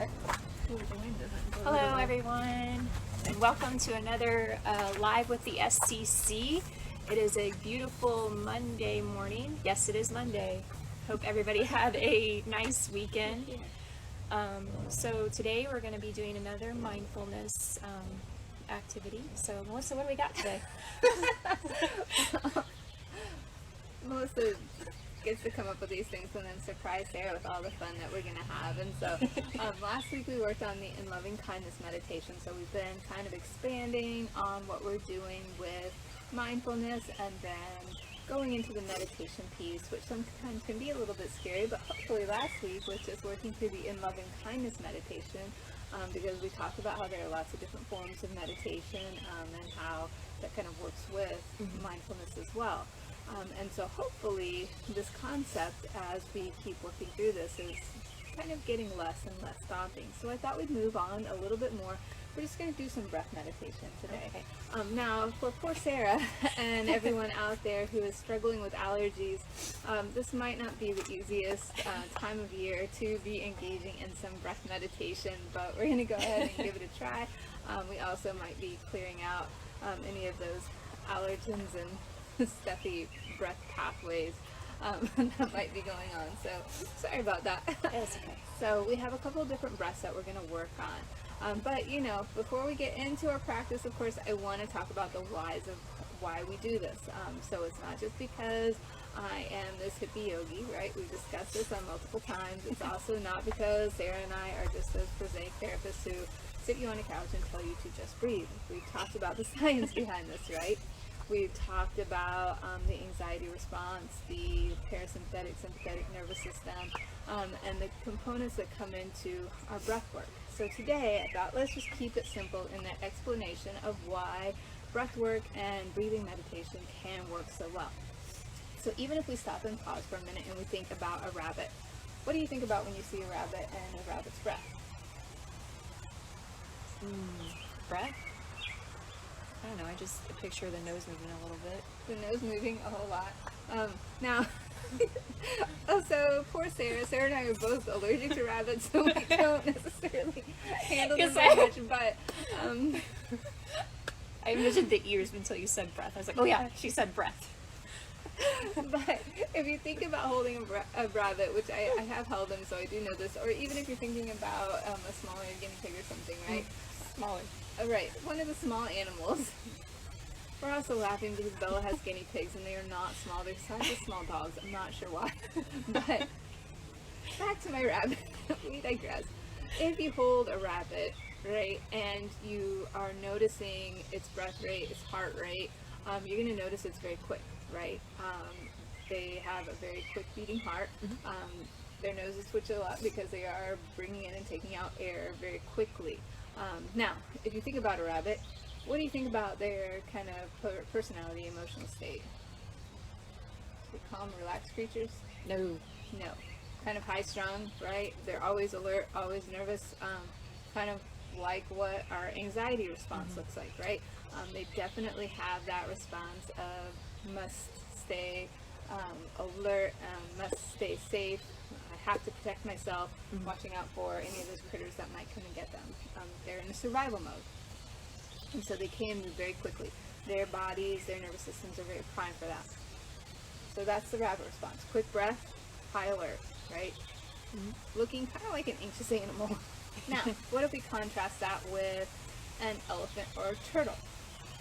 start. Hello everyone, and welcome to another Live with the SCC. It is a beautiful Monday morning. Yes, it is Monday. Hope everybody had a nice weekend. So today we're going to be doing another mindfulness activity. So Melissa, what do we got today? Melissa gets to come up with these things and then surprise Sarah with all the fun that we're going to have. And so last week we worked on the In Loving Kindness meditation. So we've been kind of expanding on what we're doing with mindfulness and then going into the meditation piece, which sometimes can be a little bit scary, but hopefully last week was just working through the In Loving Kindness meditation, because we talked about how there are lots of different forms of meditation and how that kind of works with mindfulness as well. And so hopefully this concept, as we keep working through this, is kind of getting less and less daunting. So I thought we'd move on a little bit more. We're just going to do some breath meditation today. Okay. Now, for poor Sarah and everyone out there who is struggling with allergies, this might not be the easiest time of year to be engaging in some breath meditation, but we're going to go ahead and give it a try. We also might be clearing out any of those allergens and stuffy breath pathways that might be going on. So sorry about that. It's okay. So we have a couple of different breaths that we're going to work on. But you know, before we get into our practice, of course, I want to talk about the whys of why we do this. So it's not just because I am this hippie yogi, right? We've discussed this on multiple times. It's also not because Sarah and I are just those prosaic therapists who sit you on a couch and tell you to just breathe. We've talked about the science behind this, right? We've talked about the anxiety response, the parasympathetic, sympathetic nervous system, and the components that come into our breath work. So today, I thought let's just keep it simple in the explanation of why breath work and breathing meditation can work so well. So even if we stop and pause for a minute and we think about a rabbit, what do you think about when you see a rabbit and a rabbit's breath? Breath? I don't know, I just picture the nose moving a little bit. The nose moving a whole lot. Now, also, poor Sarah. Sarah and I are both allergic to rabbits, so we don't necessarily handle them very much, but... I envisioned the ears until you said breath. I was like, oh yeah, she said breath. But if you think about holding a rabbit, which I have held them, so I do know this, or even if you're thinking about a smaller guinea pig or something, right? Smaller. Right, one of the small animals. We're also laughing because Bella has guinea pigs and they are not small. They're size of small dogs. I'm not sure why. But back to my rabbit. We digress. If you hold a rabbit, right, and you are noticing its breath rate, its heart rate, you're going to notice it's very quick, right? They have a very quick beating heart. Their noses twitch a lot because they are bringing in and taking out air very quickly. Now, if you think about a rabbit, what do you think about their kind of personality, emotional state? They calm, relaxed creatures? No. No. Kind of high-strung, right? They're always alert, always nervous, kind of like what our anxiety response looks like, right? They definitely have that response of must stay alert, must stay safe, I have to protect myself, watching out for any of those critters that might come and get them. They're in a survival mode, and so they can move very quickly. Their bodies, their nervous systems are very primed for that. So that's the rabbit response. Quick breath, high alert, right? Looking kind of like an anxious animal. Now, what if we contrast that with an elephant or a turtle?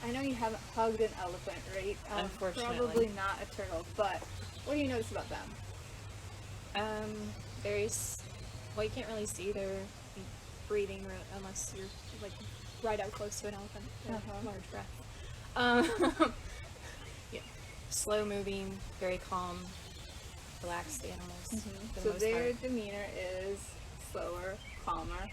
I know you haven't hugged an elephant, right? Unfortunately. Probably not a turtle, but what do you notice about them? Well, you can't really see their breathing unless you're like right up close to an elephant. Large breath. Yeah, slow moving, very calm, relaxed animals. So their demeanor is slower, calmer.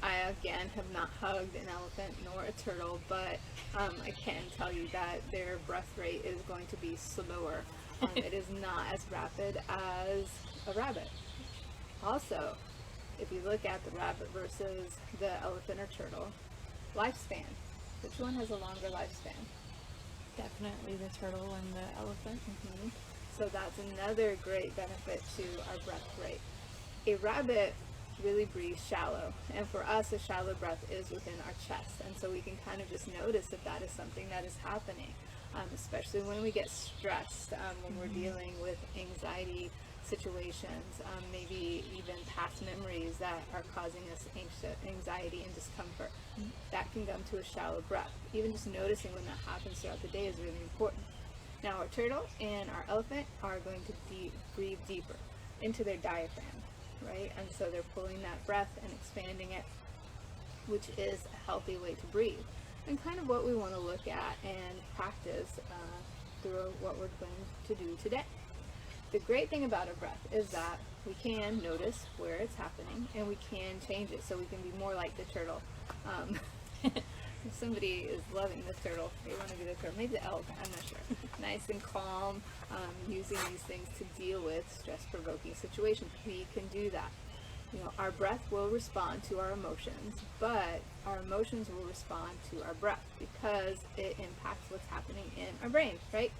I again have not hugged an elephant nor a turtle, but I can tell you that their breath rate is going to be slower. It is not as rapid as a rabbit. Also, if you look at the rabbit versus the elephant or turtle, lifespan, which one has a longer lifespan? Definitely the turtle and the elephant. So that's another great benefit to our breath rate. A rabbit really breathe shallow. And for us, a shallow breath is within our chest. And so we can kind of just notice if that is something that is happening, especially when we get stressed, when we're dealing with anxiety situations, maybe even past memories that are causing us anxiety and discomfort. That can come to a shallow breath. Even just noticing when that happens throughout the day is really important. Now our turtle and our elephant are going to breathe deeper into their diaphragm, right? And so they're pulling that breath and expanding it, which is a healthy way to breathe. And kind of what we want to look at and practice through what we're going to do today. The great thing about our breath is that we can notice where it's happening and we can change it so we can be more like the turtle. If somebody is loving the turtle, they want to be the turtle, maybe the elk, I'm not sure. Nice and calm, using these things to deal with stress-provoking situations. We can do that. You know, our breath will respond to our emotions, but our emotions will respond to our breath because it impacts what's happening in our brain, right?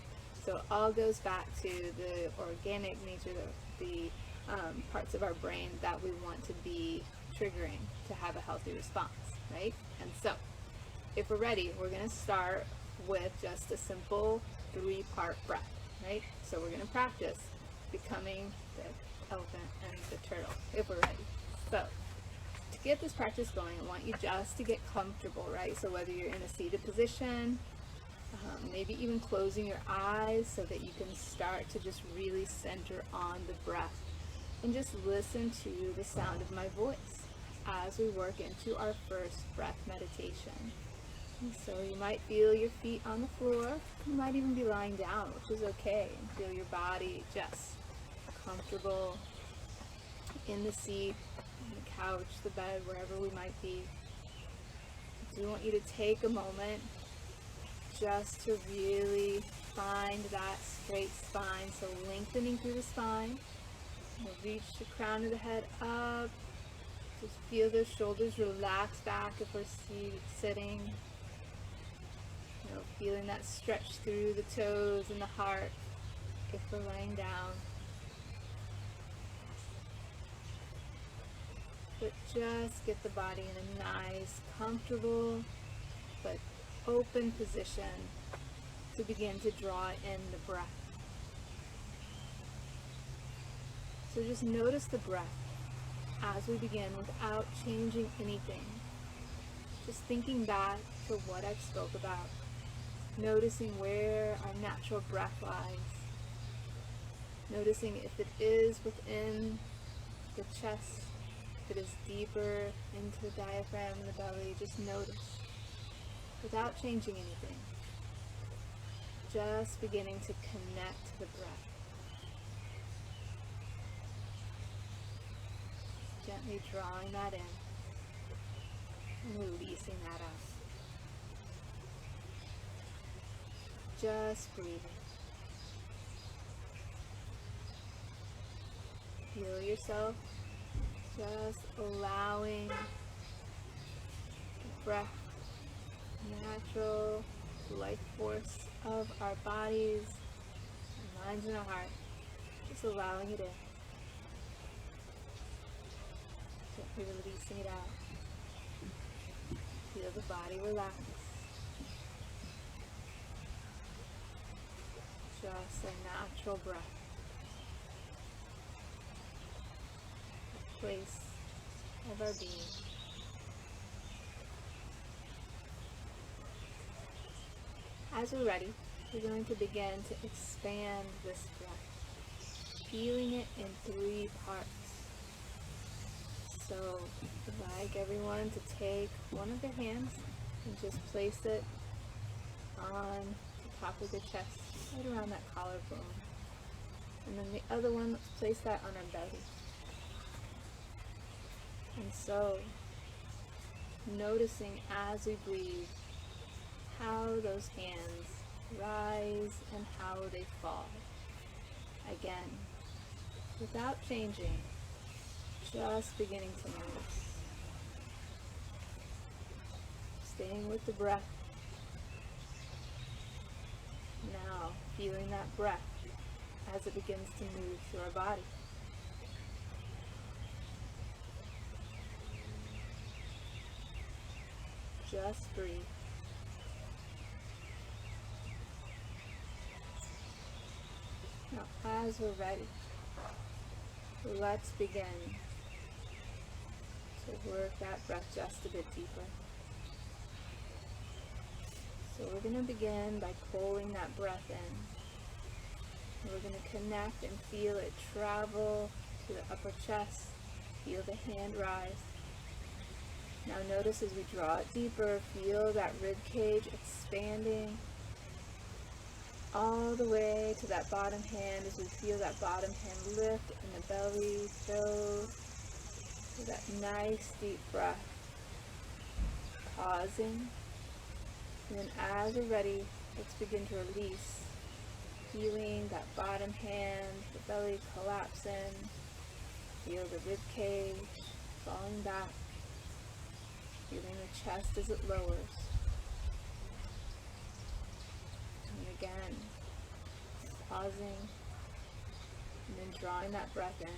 So it all goes back to the organic nature of the parts of our brain that we want to be triggering to have a healthy response, right? And so, if we're ready, we're going to start with just a simple 3-part breath, right? So we're going to practice becoming the elephant and the turtle, if we're ready. So, to get this practice going, I want you just to get comfortable, right? So whether you're in a seated position, maybe even closing your eyes so that you can start to just really center on the breath and just listen to the sound of my voice as we work into our first breath meditation. And so you might feel your feet on the floor, you might even be lying down, which is okay, and feel your body just comfortable in the seat, on the couch, the bed, wherever we might be. I do want you to take a moment just to really find that straight spine, so lengthening through the spine. We'll reach the crown of the head up. Just feel those shoulders relax back if we're sitting. You know, feeling that stretch through the toes and the heart if we're laying down. But just get the body in a nice, comfortable, but open position to begin to draw in the breath. So just notice the breath as we begin without changing anything. Just thinking back to what I've spoke about. Noticing where our natural breath lies. Noticing if it is within the chest, if it is deeper into the diaphragm and the belly. Just notice without changing anything. Just beginning to connect to the breath. Gently drawing that in and releasing that out. Just breathing. Feel yourself just allowing the breath, natural life force of our bodies, our minds and our heart, just allowing it in. Gently releasing it out. Feel the body relax. Just a natural breath. A place of our being. As we're ready, we're going to begin to expand this breath, feeling it in 3 parts. So I'd like everyone to take one of their hands and just place it on the top of the chest, right around that collarbone. And then the other one, let's place that on our belly. And so, noticing as we breathe how those hands rise and how they fall. Again, without changing, just beginning to notice. Staying with the breath. Now, feeling that breath as it begins to move through our body. Just breathe. Now, as we're ready, let's begin to work that breath just a bit deeper. So we're going to begin by pulling that breath in. We're going to connect and feel it travel to the upper chest. Feel the hand rise. Now notice as we draw it deeper, feel that rib cage expanding all the way to that bottom hand as we feel that bottom hand lift and the belly fill with that nice deep breath. Pausing. And then as we're ready, let's begin to release. Feeling that bottom hand, the belly collapse in. Feel the rib cage falling back. Feeling the chest as it lowers. And again, pausing. And then drawing that breath in.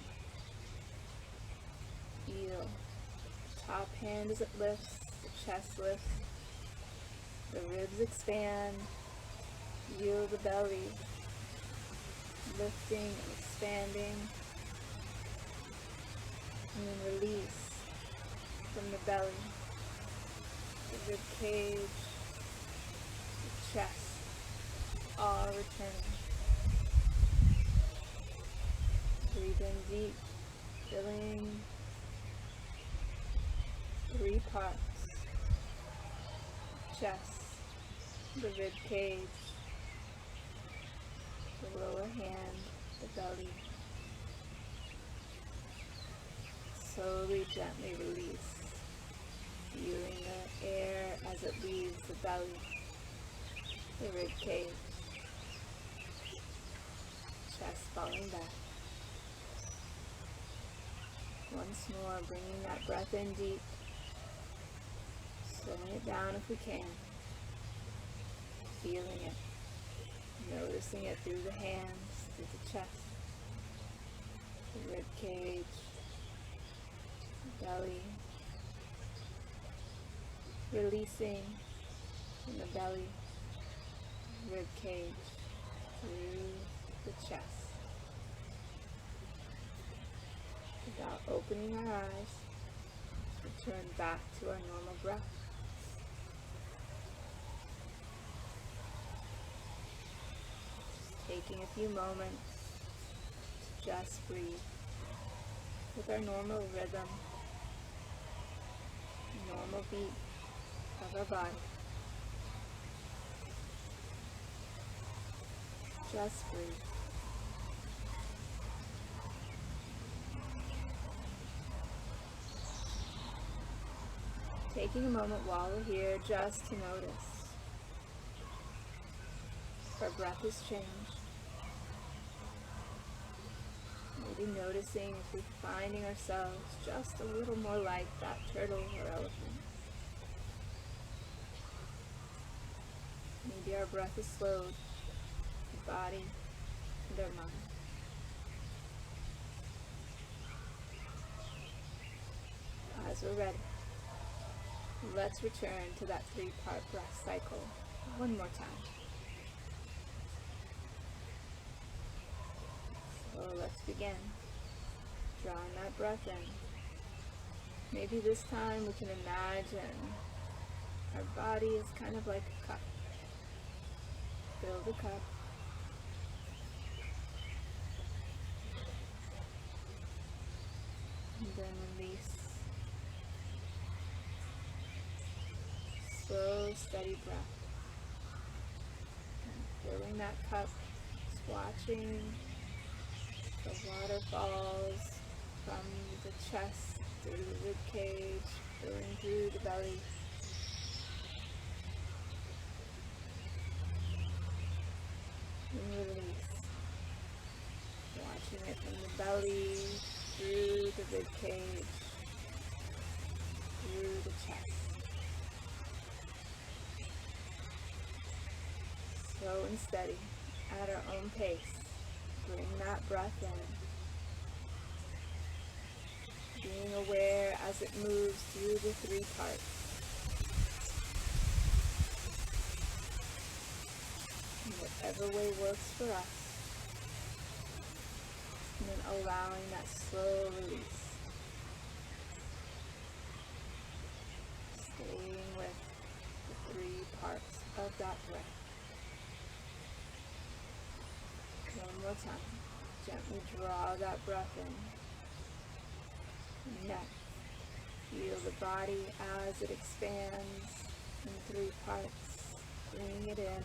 Feel the top hand as it lifts, the chest lifts. The ribs expand. Feel the belly lifting and expanding. And then release from the belly, the rib cage, the chest, all returning. Breathe in deep, filling 3 parts. Chest, the rib cage, the lower hand, the belly. Slowly, gently release. Feeling the air as it leaves the belly, the rib cage, chest falling back. Once more, bringing that breath in deep. Slowing it down if we can. Feeling it. Noticing it through the hands, through the chest, the rib cage, the belly. Releasing from the belly, rib cage, through the chest. Without opening our eyes, return back to our normal breath. Taking a few moments to just breathe with our normal rhythm, normal beat of our body. Just breathe. Taking a moment while we're here just to notice if our breath has changed. Maybe noticing if we're finding ourselves just a little more like that turtle or elephant. Maybe our breath is slowed, the body and our mind. As we're ready, let's return to that 3-part breath cycle one more time. So let's begin. Drawing that breath in. Maybe this time we can imagine our body is kind of like a cup. Fill the cup. And then release. Slow, steady breath. And filling that cup, just watching the water falls from the chest through the rib cage, filling through the belly. And release. Watching it from the belly, through the rib cage, through the chest. Slow and steady, at our own pace. Bring that breath in. Being aware as it moves through the 3 parts. whatever way works for us. And then allowing that slow release. Staying with the 3 parts of that breath. One more time. Gently draw that breath in. Neck. Feel the body as it expands in 3 parts. Bring it in.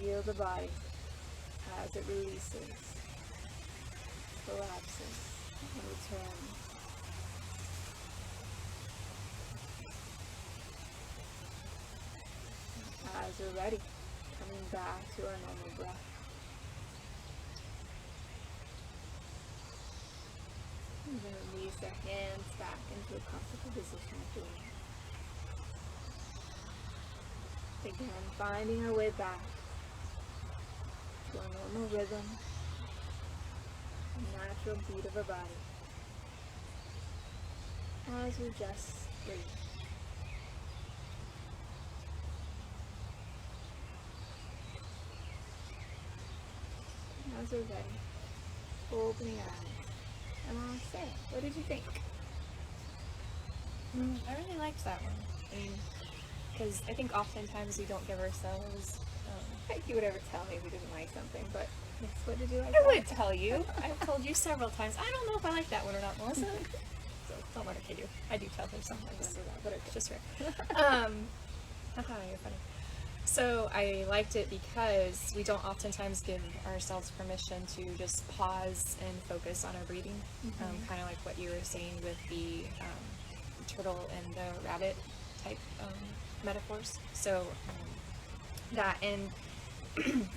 Feel the body as it releases, collapses, and returns. As we're ready, coming back to our normal breath. And then release our hands back into a comfortable position at the end. Again, finding our way back to our normal rhythm, natural beat of our body, as we just breathe. As we're ready, opening our eyes, and I'll say, what did you think? I really liked that one. I mean, because I think oftentimes we don't give ourselves. I think you would ever tell me if you didn't like something, but yes, what did you like? I would tell you. I've told you several times. I don't know if I like that one or not, Melissa. So don't let her kid you. I do tell her sometimes. But It's just rare. You're funny. So I liked it because we don't oftentimes give ourselves permission to just pause and focus on our breathing. Kind of like what you were saying with the turtle and the rabbit type metaphors. So that, and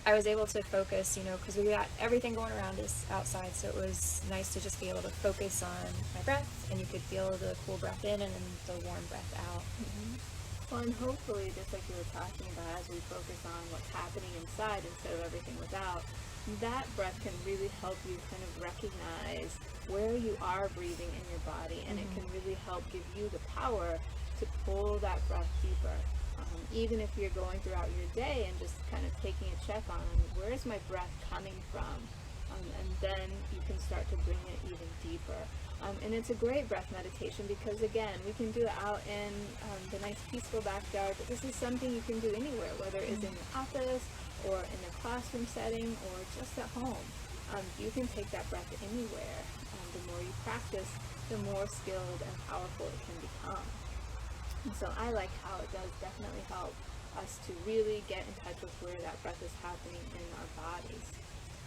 I was able to focus, because we got everything going around us outside, so it was nice to just be able to focus on my breath, and you could feel the cool breath in and then the warm breath out. Well, and hopefully, just like you were talking about, as we focus on what's happening inside instead of everything without, that breath can really help you kind of recognize where you are breathing in your body, and it can really help give you the power to pull that breath deeper. Even if you're going throughout your day and just kind of taking a check on where's my breath coming from, and then you can start to bring it even deeper. And it's a great breath meditation because, again, we can do it out in the nice peaceful backyard, but this is something you can do anywhere, whether it's in the office or in a classroom setting or just at home. You can take that breath anywhere. The more you practice, the more skilled and powerful it can become. And so I like how it does definitely help us to really get in touch with where that breath is happening in our bodies.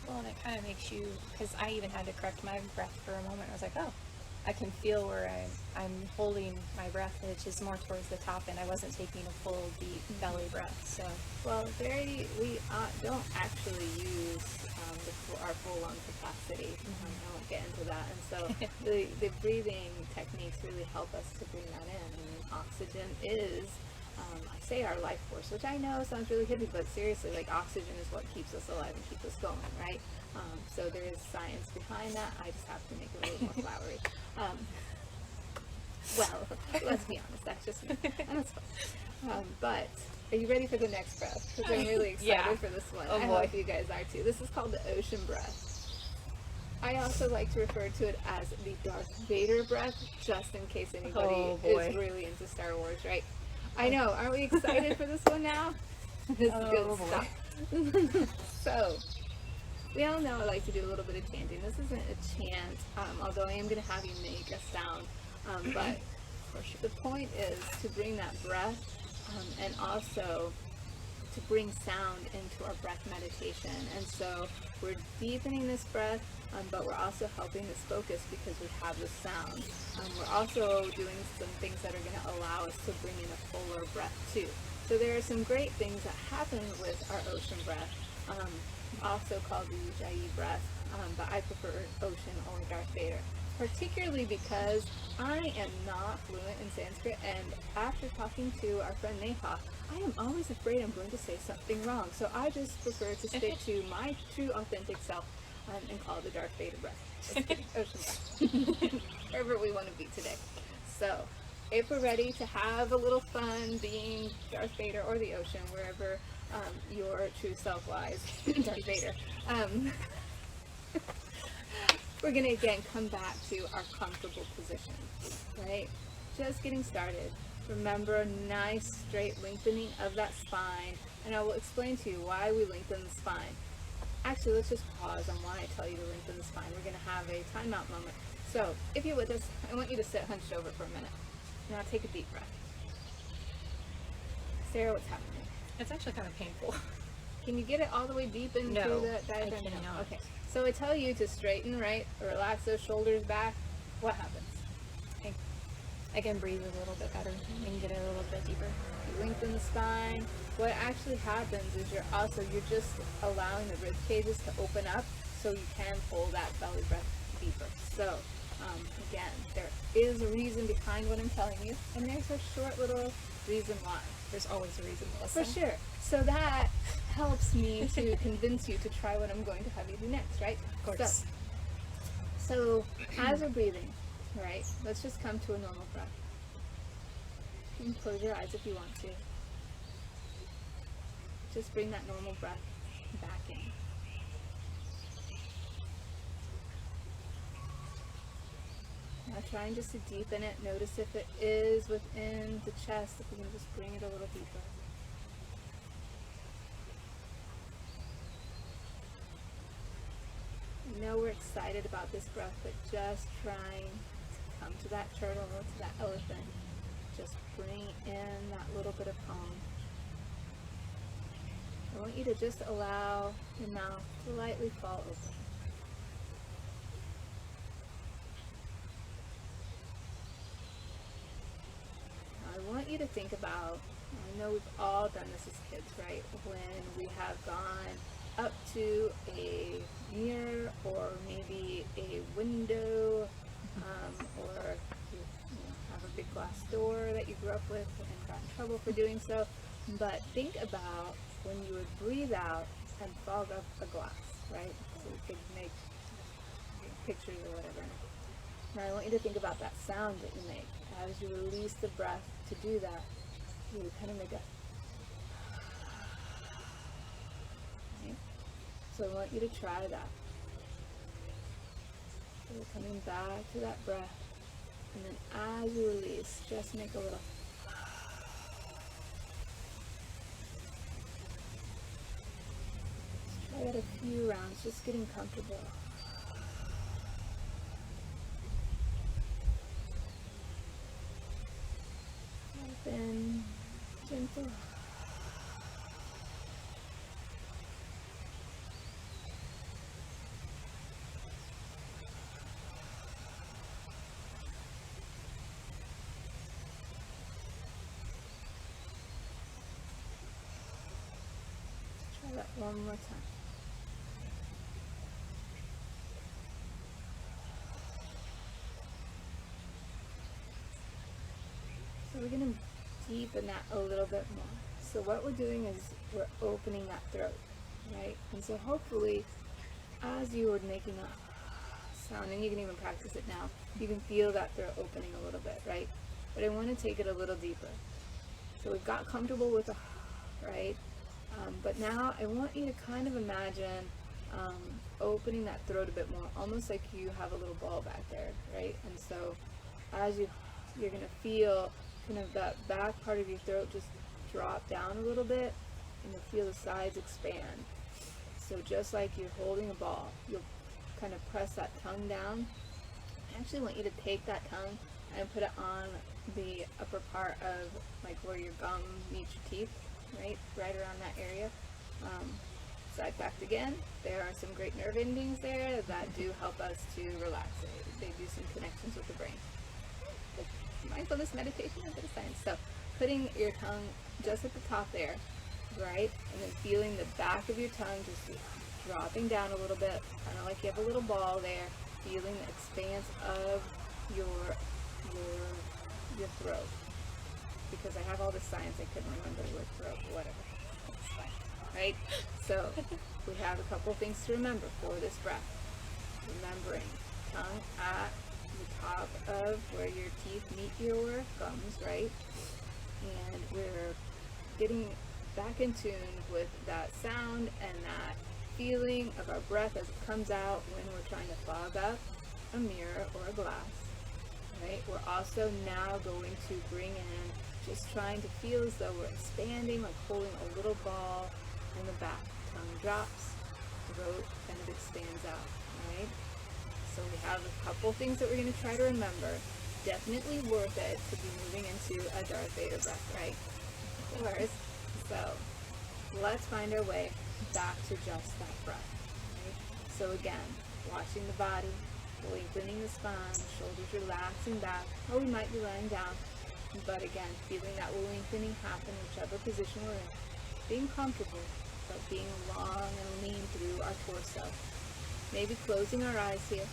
Well, and it kind of makes you, because I even had to correct my breath for a moment. I was like, oh, I can feel where I'm holding my breath, which is more towards the top, and I wasn't taking a full, deep belly breath. So, well, we don't actually use our full lung capacity. I won't get into that. And so the breathing techniques really help us to bring that in. I mean, oxygen is, I say our life force, which I know sounds really hippie, but seriously, like, oxygen is what keeps us alive and keeps us going, right? So there is science behind that. I just have to make it a little more flowery. Well, let's be honest, that's just me. That's fine. But are you ready for the next breath? Because I'm really excited for this one. Oh, I boy. hope you guys are too. This is called the ocean breath. I also like to refer to it as the Darth Vader breath, just in case anybody is really into Star Wars, right? I know. Aren't we excited for this one now? This is good stuff. So, we all know I like to do a little bit of chanting. This isn't a chant, although I am going to have you make a sound. But the point is to bring that breath and also to bring sound into our breath meditation. And so we're deepening this breath, but we're also helping this focus because we have the sound. We're also doing some things that are going to allow us to bring in a fuller breath too. So there are some great things that happen with our ocean breath, also called the Ujjayi breath, but I prefer ocean or Darth Vader, particularly because I am not fluent in Sanskrit, and after talking to our friend Neha, I am always afraid I'm going to say something wrong. So I just prefer to stick to my true authentic self and call it the Darth Vader breath. Just kidding. Ocean breath. Wherever we want to be today. So if we're ready to have a little fun being Darth Vader or the ocean, wherever your true self lies, Darth Vader, we're going to again come back to our comfortable position, right? Just getting started. Remember a nice straight lengthening of that spine, and I will explain to you why we lengthen the spine. Actually, let's just pause on why I tell you to lengthen the spine. We're going to have a timeout moment. So, if you're with us, I want you to sit hunched over for a minute. Now take a deep breath. Sarah, what's happening? It's actually kind of painful. Can you get it all the way deep into the diaphragm? I cannot. Okay. So I tell you to straighten, right? Relax those shoulders back. What happens? I can breathe a little bit better and get it a little bit deeper. You lengthen the spine. What actually happens is you're just allowing the rib cages to open up so you can pull that belly breath deeper. So again, there is a reason behind what I'm telling you, and there's a short little reason why. There's always a reason, For sure. So that helps me to convince you to try what I'm going to have you do next, right? Of course. So as we're breathing, right, let's just come to a normal breath. You can close your eyes if you want to. Just bring that normal breath back in. Now trying just to deepen it. Notice if it is within the chest, if we can just bring it a little deeper. I know we're excited about this breath, but just trying to come to that turtle, to that elephant. Just bring in that little bit of calm. I want you to just allow your mouth to lightly fall open. I want you to think about, I know we've all done this as kids, right? When we have gone up to a mirror or maybe a window, or you have a big glass door that you grew up with and got in trouble for doing so. But think about when you would breathe out and fog up a glass, right? So we could make pictures or whatever. Now I want you to think about that sound that you make. As you release the breath to do that, you kind of make a... Right? So I want you to try that. So you're coming back to that breath, and then as you release, just make a little... Try that a few rounds, just getting comfortable. Open, gentle. Try that one more time. So we're going to deepen that a little bit more. So what we're doing is we're opening that throat, right? And so hopefully, as you were making that sound, and you can even practice it now, you can feel that throat opening a little bit, right? But I want to take it a little deeper. So we've got comfortable with the, right? But now I want you to kind of imagine opening that throat a bit more, almost like you have a little ball back there, right? And so as you're going to feel kind of that back part of your throat just drop down a little bit, and you'll feel the sides expand. So just like you're holding a ball, you'll kind of press that tongue down. I actually want you to take that tongue and put it on the upper part of like where your gum meets your teeth, right around that area. Side back again. There are some great nerve endings there that do help us to relax. They do some connections with the brain. Mindfulness meditation, a bit of science. So putting your tongue just at the top there, right, and then feeling the back of your tongue just dropping down a little bit, kind of like you have a little ball there, feeling the expanse of your throat. Because I have all this science, I couldn't remember the word throat, or whatever. That's fine, right? So we have a couple things to remember for this breath. Remembering tongue at the top of where your teeth meet your gums, right? And we're getting back in tune with that sound and that feeling of our breath as it comes out when we're trying to fog up a mirror or a glass, right? We're also now going to bring in just trying to feel as though we're expanding, like holding a little ball in the back. Tongue drops, throat kind of expands out, right? So we have a couple things that we're going to try to remember. Definitely worth it to be moving into a Darth Vader breath, right? Of course. So let's find our way back to just that breath, right? So again, watching the body, lengthening the spine, shoulders relaxing back, or we might be lying down. But again, feeling that lengthening happen in whichever position we're in. Being comfortable, but being long and lean through our torso. Maybe closing our eyes here.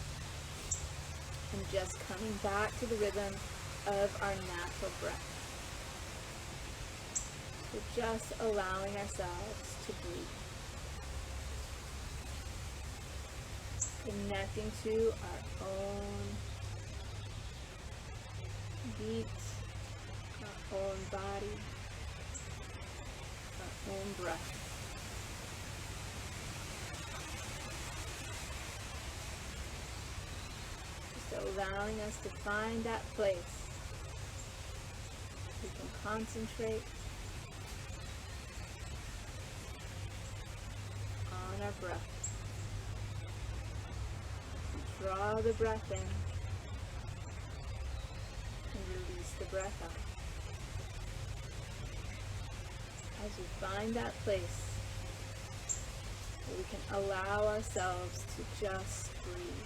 And just coming back to the rhythm of our natural breath. So just allowing ourselves to breathe. Connecting to our own beat, our own body, our own breath. Just allowing us to find that place we can concentrate on our breath. Draw the breath in and release the breath out. As we find that place where we can allow ourselves to just breathe.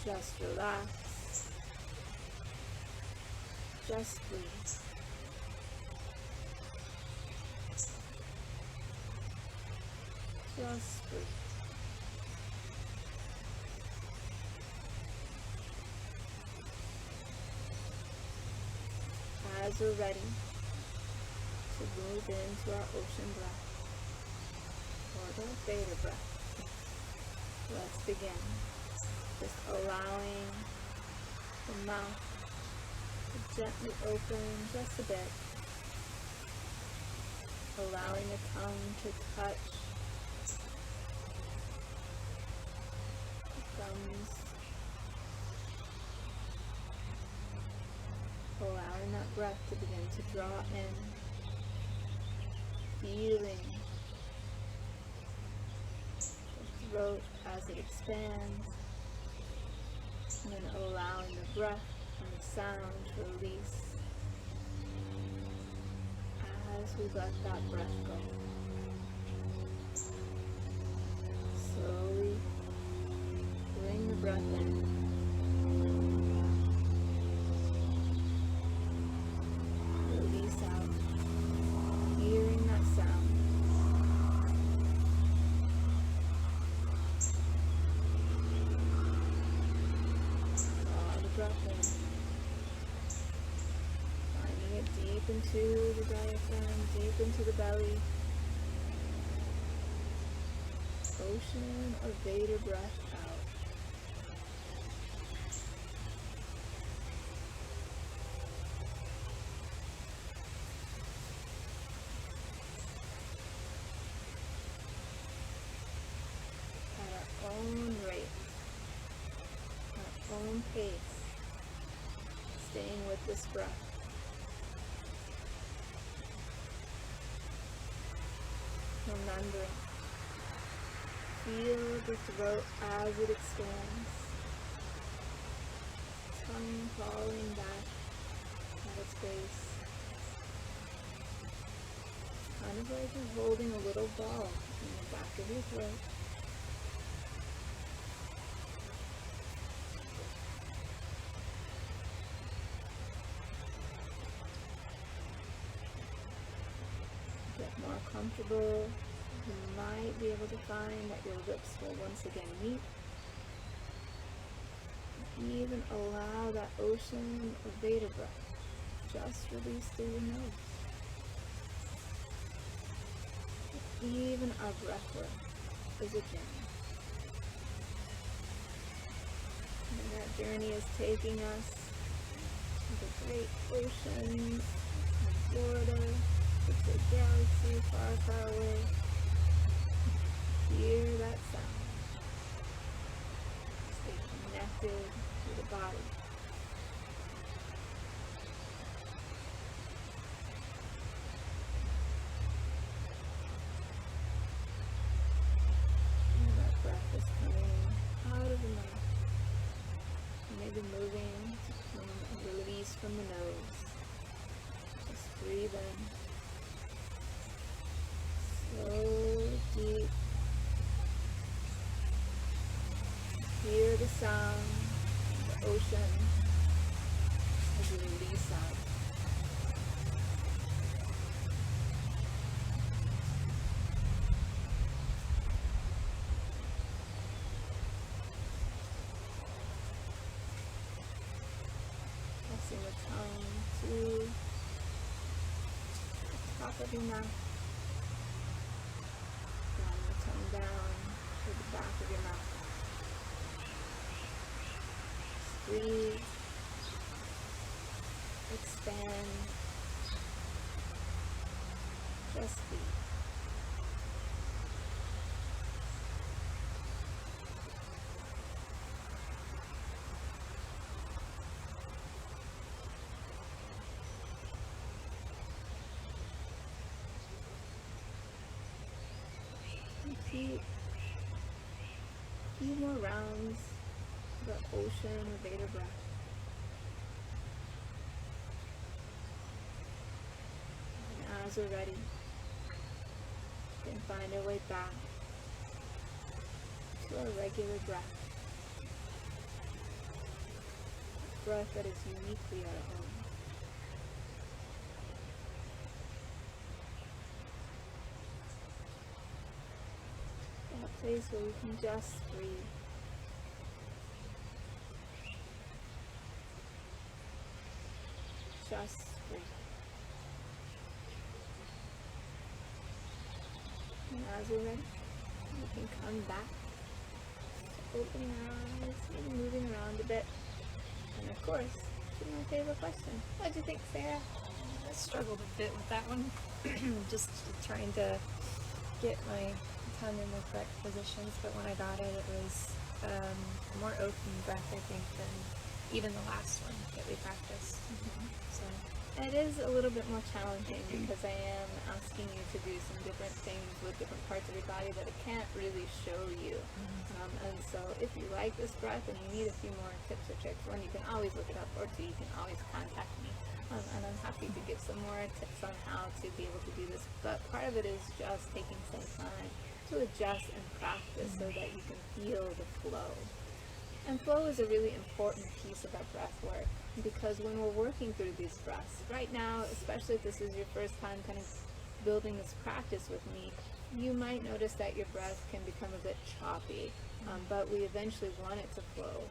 Just relax. Just breathe. Just breathe. As we're ready to move into our ocean breath, or the Theta breath, let's begin. Just allowing the mouth to gently open just a bit, allowing the tongue to touch gums, allowing that breath to begin to draw in, feeling the throat as it expands, and then allowing the breath and the sound to release as we let that breath go. Slowly bring the breath in. Release out. Hearing that sound. Draw the breath in. Finding it deep into the diaphragm, deep into the belly. Ocean of Vader breath out. At our own rate, our own pace, staying with this breath. Remembering. Feel the throat as it expands. Tongue falling back at its base. Kind of like you're holding a little ball in the back of your throat. Get more comfortable. You might be able to find that your lips will once again meet. Even allow that ocean of Vader breath just release through your nose. Even our breath work is a journey. And that journey is taking us to the great oceans in Florida. It's a galaxy far, far away. Hear that sound. Stay connected to the body. And that breath is coming out of the mouth. Maybe moving to come and release from the nose. Just breathe in. Slow, deep. Hear the sound of the ocean as you release out. Pressing the tongue to the top of your mouth. Drawing the tongue down to the back of your mouth. Breathe, expand, just be. Repeat a few more rounds of the ocean or Veda breath. And as we're ready, you can find our way back to our regular breath. A breath that is uniquely our own. That place where we can just breathe. Just breathe. And as we're ready, we can come back to opening our eyes, maybe moving around a bit. And of course, to my favorite question. What'd you think, Sarah? I struggled a bit with that one. Just trying to get my tongue in the correct positions, but when I got it, it was more open breath, I think, than even the last one that we practiced. So It is a little bit more challenging because I am asking you to do some different things with different parts of your body that it can't really show you. And so if you like this breath and you need a few more tips or tricks, one, you can always look it up, or two, you can always contact me. And I'm happy to give some more tips on how to be able to do this. But part of it is just taking some time to adjust and practice so that you can feel the flow. And flow is a really important piece of our breath work, because when we're working through these breaths, right now, especially if this is your first time kind of building this practice with me, you might notice that your breath can become a bit choppy, but we eventually want it to flow,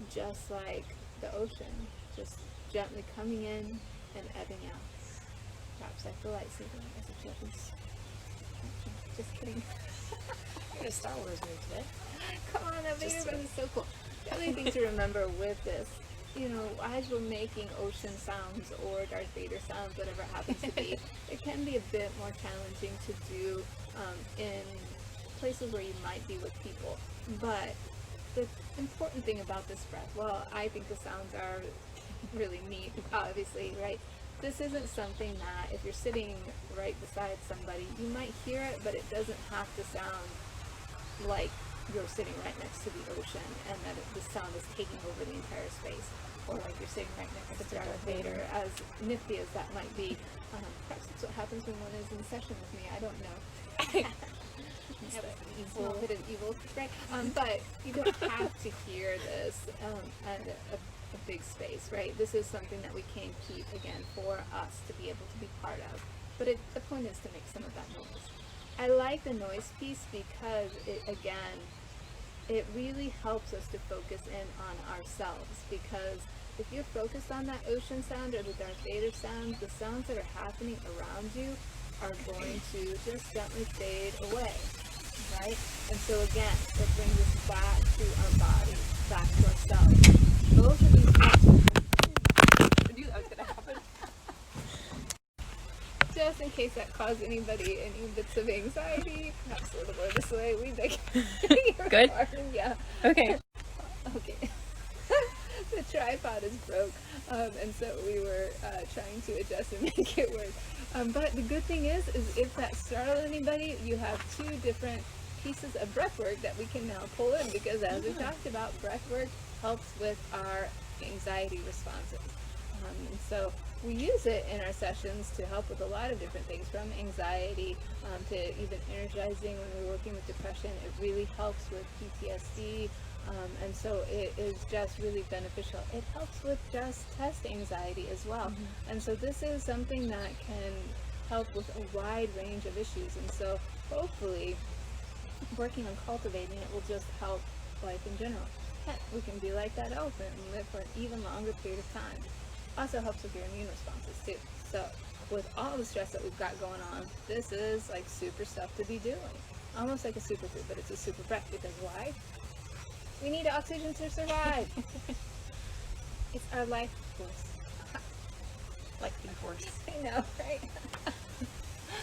just like the ocean, just gently coming in and ebbing out. Perhaps like the lightsaber as it gentles. Just kidding. you're a Star Wars movie today. Come on, that Vader breath is so cool. The other thing to remember with this, as we're making ocean sounds or Darth Vader sounds, whatever it happens to be, it can be a bit more challenging to do in places where you might be with people. But the important thing about this breath, well, I think the sounds are really neat, obviously, right? This isn't something that if you're sitting right beside somebody, you might hear it, but it doesn't have to sound like you're sitting right next to the ocean and that the sound is taking over the entire space, or like you're sitting right next to Darth Vader, as nifty as that might be. Perhaps that's what happens when one is in session with me, I don't know. Have a small bit of evil, right? But you don't have to hear this at a big space, right? This is something that we can keep, again, for us to be able to be part of. But the point is to make some of that noise. I like the noise piece because it really helps us to focus in on ourselves, because if you're focused on that ocean sound or the Darth Vader sound, the sounds that are happening around you are going to just gently fade away. right? And so again, it brings us back to our body, back to ourselves. Both of these practices, I knew that was going to happen. just in case that caused anybody any bits of anxiety, perhaps a little more this way, we dig. Good? Yeah. Okay. Okay. The tripod is broke, and so we were trying to adjust and make it work. But the good thing is if that startled anybody, you have two different pieces of breath work that we can now pull in, because as we talked about, breath work helps with our anxiety responses. And so we use it in our sessions to help with a lot of different things, from anxiety to even energizing when we're working with depression. It really helps with PTSD. And so it is just really beneficial. It helps with just test anxiety as well. And so this is something that can help with a wide range of issues. And so hopefully working on cultivating it will just help life in general. Heck, we can be like that elephant and live for an even longer period of time. Also helps with your immune responses too. So with all the stress that we've got going on, this is like super stuff to be doing. Almost like a superfood, but it's a super breath, because why? We need oxygen to survive. It's our life force. Like the horse. I know, right?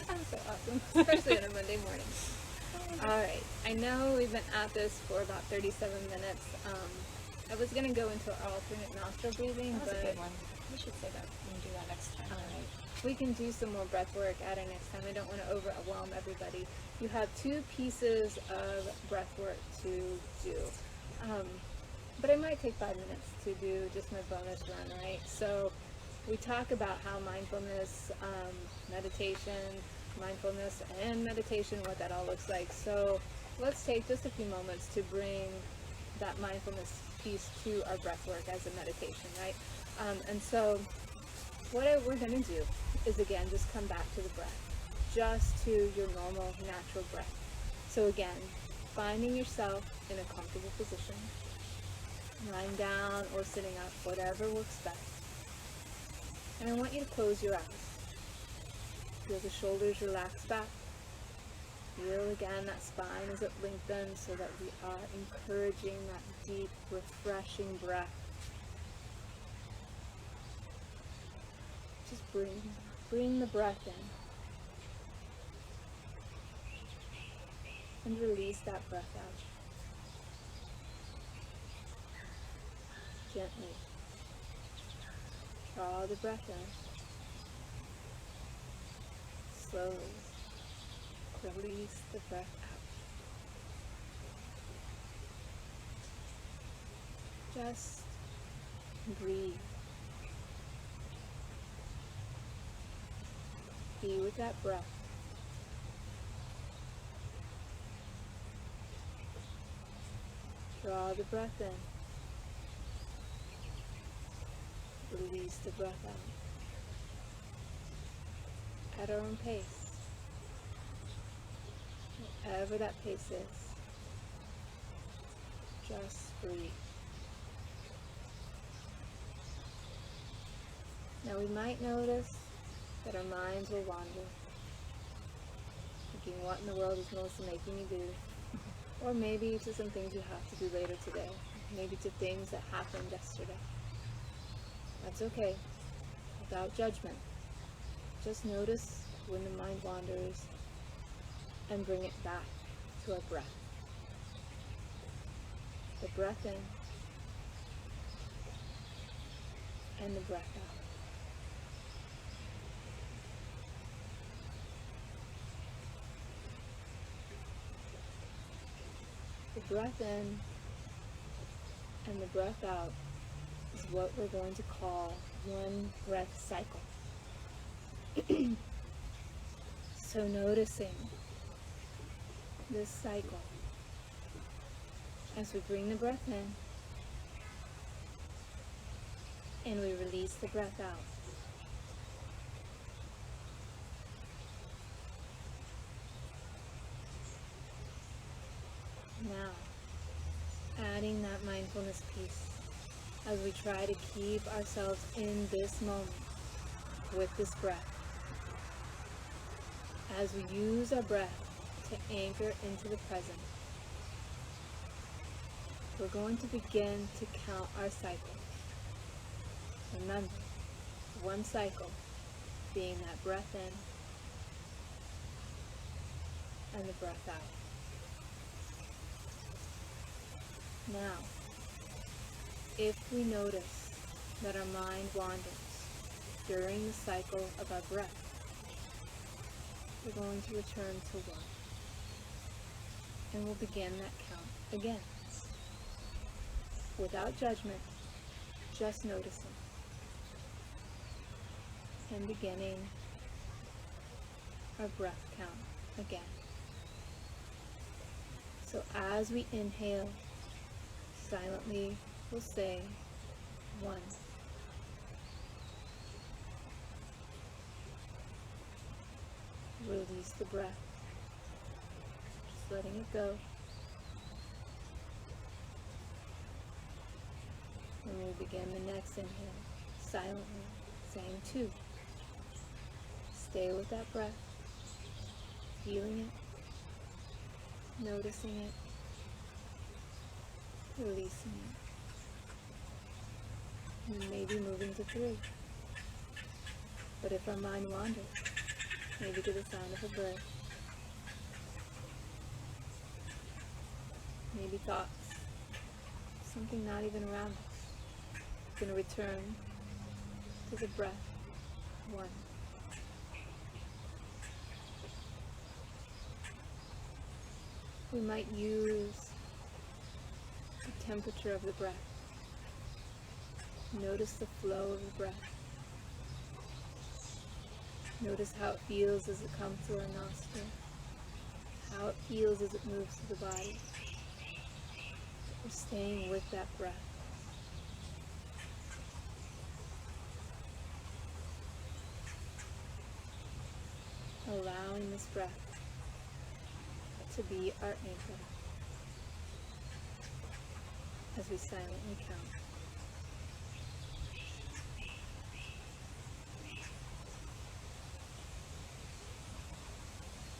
I'm so awesome, especially on a Monday morning. All right, I know we've been at this for about 37 minutes. I was going to go into our alternate nostril breathing, That was but a good one. We should say that. We can do that next time. all right, we can do some more breath work at our next time. I don't want to overwhelm everybody. You have two pieces of breath work to do. But it might take 5 minutes to do just my bonus run, right? So we talk about how mindfulness, mindfulness and meditation, what that all looks like. So let's take just a few moments to bring that mindfulness piece to our breath work as a meditation, right? And so what we're going to do is, again, just come back to the breath, just to your normal, natural breath. So again, finding yourself in a comfortable position, lying down or sitting up, whatever works best. And I want you to close your eyes. Feel the shoulders relax back. Feel again that spine as it lengthens, so that we are encouraging that deep, refreshing breath. Just bring the breath in and release that breath out. Gently draw the breath in. Slowly release the breath out. Just breathe. Be with that breath. Draw the breath in. Release the breath out. At our own pace. Whatever that pace is. Just breathe. Now we might notice that our minds will wander, thinking, what in the world is Melissa making me do? Or maybe to some things you have to do later today. Maybe to things that happened yesterday. That's okay, without judgment. Just notice when the mind wanders and bring it back to our breath. The breath in and the breath out. The breath in and the breath out is what we're going to call one breath cycle. So noticing this cycle as we bring the breath in and we release the breath out. Now, adding that mindfulness piece as we try to keep ourselves in this moment with this breath. As we use our breath to anchor into the present. We're going to begin to count our cycles. Remember, one cycle being that breath in and the breath out. Now, if we notice that our mind wanders during the cycle of our breath, we're going to return to one. And we'll begin that count again. Without judgment, just noticing. And beginning our breath count again. So as we inhale, silently we'll say 1. Release the breath. Just letting it go. And we begin the next inhale, silently, saying 2. Stay with that breath, feeling it, noticing it, releasing it. And maybe moving to 3. But if our mind wanders, maybe to the sound of a bird, maybe thoughts, something not even around us, going to return to the breath. 1. We might use the temperature of the breath. Notice the flow of the breath. Notice how it feels as it comes through our nostril. How it feels as it moves through the body. We're staying with that breath. Allowing this breath to be our anchor as we silently count.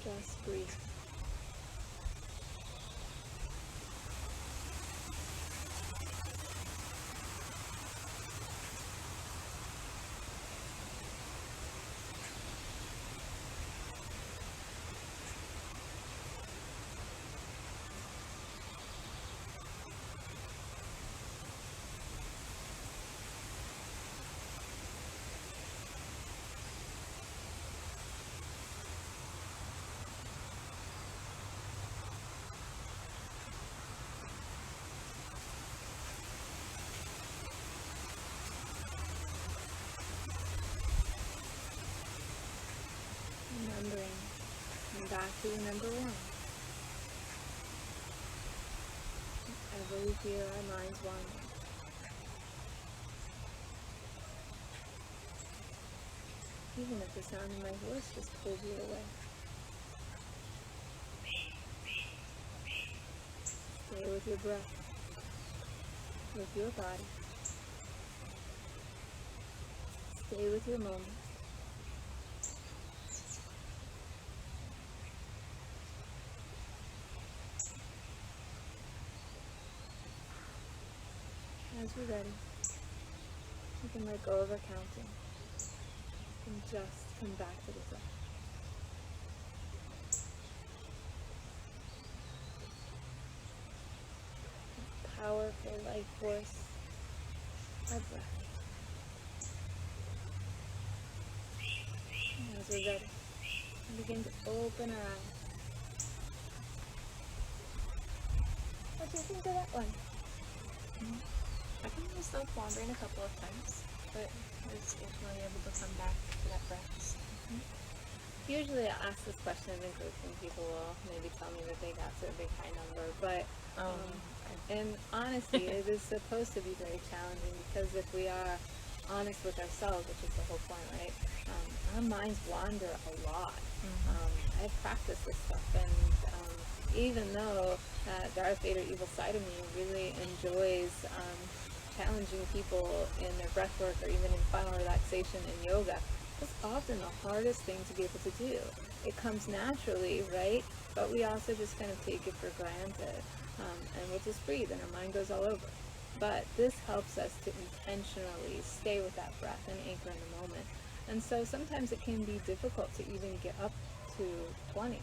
Just breathe. Remembering, and back to the number 1. Whenever we feel our minds wander, even if the sound of my voice just pulls you away, stay with your breath, with your body, stay with your moment. As we're ready, we can let go of our counting and just come back to the breath. The powerful life force, our breath. And as we're ready, we begin to open our eyes. What do you think of that one? I found myself wandering a couple of times, but I was definitely able to come back to that breath. Usually I ask this question in groups and people will maybe tell me that they got to a big high number, but in honesty it is supposed to be very challenging, because if we are honest with ourselves, which is the whole point, right? Our minds wander a lot. I've practiced this stuff, and even though Darth Vader evil side of me really enjoys challenging people in their breath work or even in final relaxation and yoga, That's often the hardest thing to be able to do. It comes naturally, right? But we also just kind of take it for granted. And we'll just breathe and our mind goes all over. But this helps us to intentionally stay with that breath and anchor in the moment. And so sometimes it can be difficult to even get up to 20.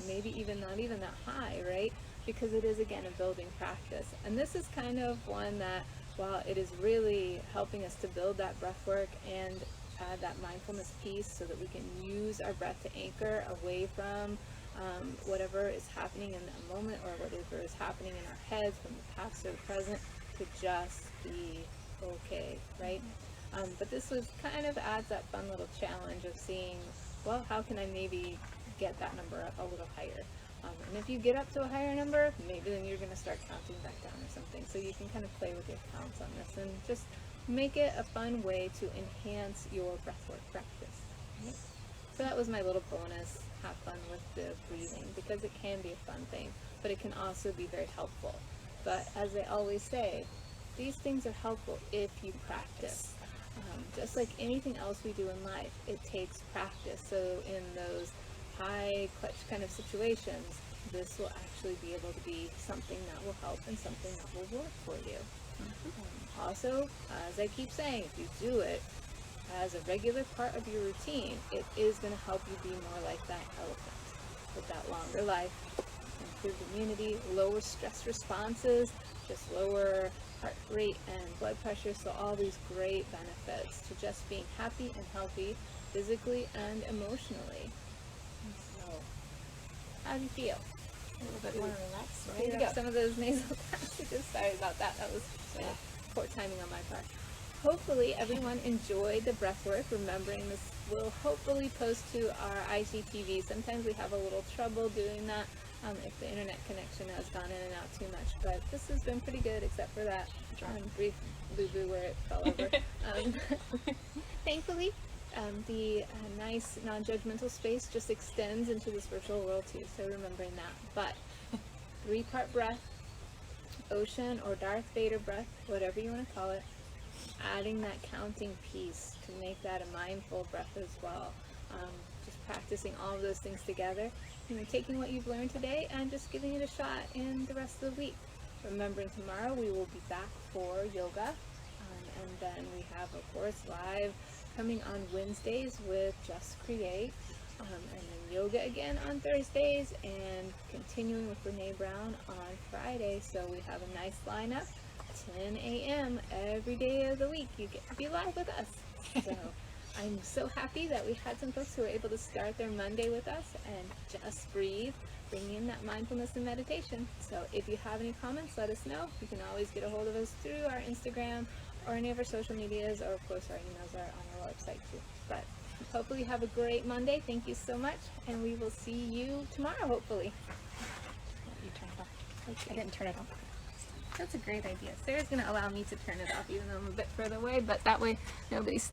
Maybe even not even that high, right? Because it is, again, a building practice. And this is kind of one that, while it is really helping us to build that breath work and add that mindfulness piece so that we can use our breath to anchor away from whatever is happening in that moment or whatever is happening in our heads from the past or the present, to just be okay, right? But this was kind of adds that fun little challenge of seeing, well, how can I maybe get that number up a little higher? And if you get up to a higher number, maybe then you're going to start counting back down or something. So you can kind of play with your counts on this and just make it a fun way to enhance your breathwork practice. Right? So that was my little bonus. Have fun with the breathing, because it can be a fun thing, but it can also be very helpful. But as I always say, these things are helpful if you practice. Just like anything else we do in life, it takes practice. So in those high clutch kind of situations, this will actually be able to be something that will help and something that will work for you. Also, as I keep saying, if you do it as a regular part of your routine, it is going to help you be more like that elephant with that longer life, improved immunity, lower stress responses, just lower heart rate and blood pressure. So all these great benefits to just being happy and healthy physically and emotionally. So, how do you feel? A little bit more relaxed. Ready to go. Some of those nasal passages. Sorry about that. That was poor timing on my part. Hopefully everyone enjoyed the breath work. Remembering this will hopefully post to our IGTV. Sometimes we have a little trouble doing that if the internet connection has gone in and out too much. But this has been pretty good, except for that brief boo-boo where it fell over. Thankfully, the nice non-judgmental space just extends into this virtual world too, so remembering that. But 3-part breath, ocean or Darth Vader breath, whatever you want to call it, adding that counting piece to make that a mindful breath as well. Just practicing all of those things together, taking what you've learned today and just giving it a shot in the rest of the week. Remembering tomorrow we will be back for yoga, and then we have, of course, live coming on Wednesdays with Just Create, and then yoga again on Thursdays, and continuing with Brene Brown on Friday. So we have a nice lineup, 10 a.m. every day of the week. You get to be live with us. So I'm so happy that we had some folks who were able to start their Monday with us and just breathe, bring in that mindfulness and meditation. So if you have any comments, let us know. You can always get a hold of us through our Instagram or any of our social medias, or of course our emails are on our website too. But hopefully you have a great Monday. Thank you so much, and we will see you tomorrow, hopefully. You turn it off. Okay. I didn't turn it off. That's a great idea. Sarah's going to allow me to turn it off, even though I'm a bit further away, but that way nobody's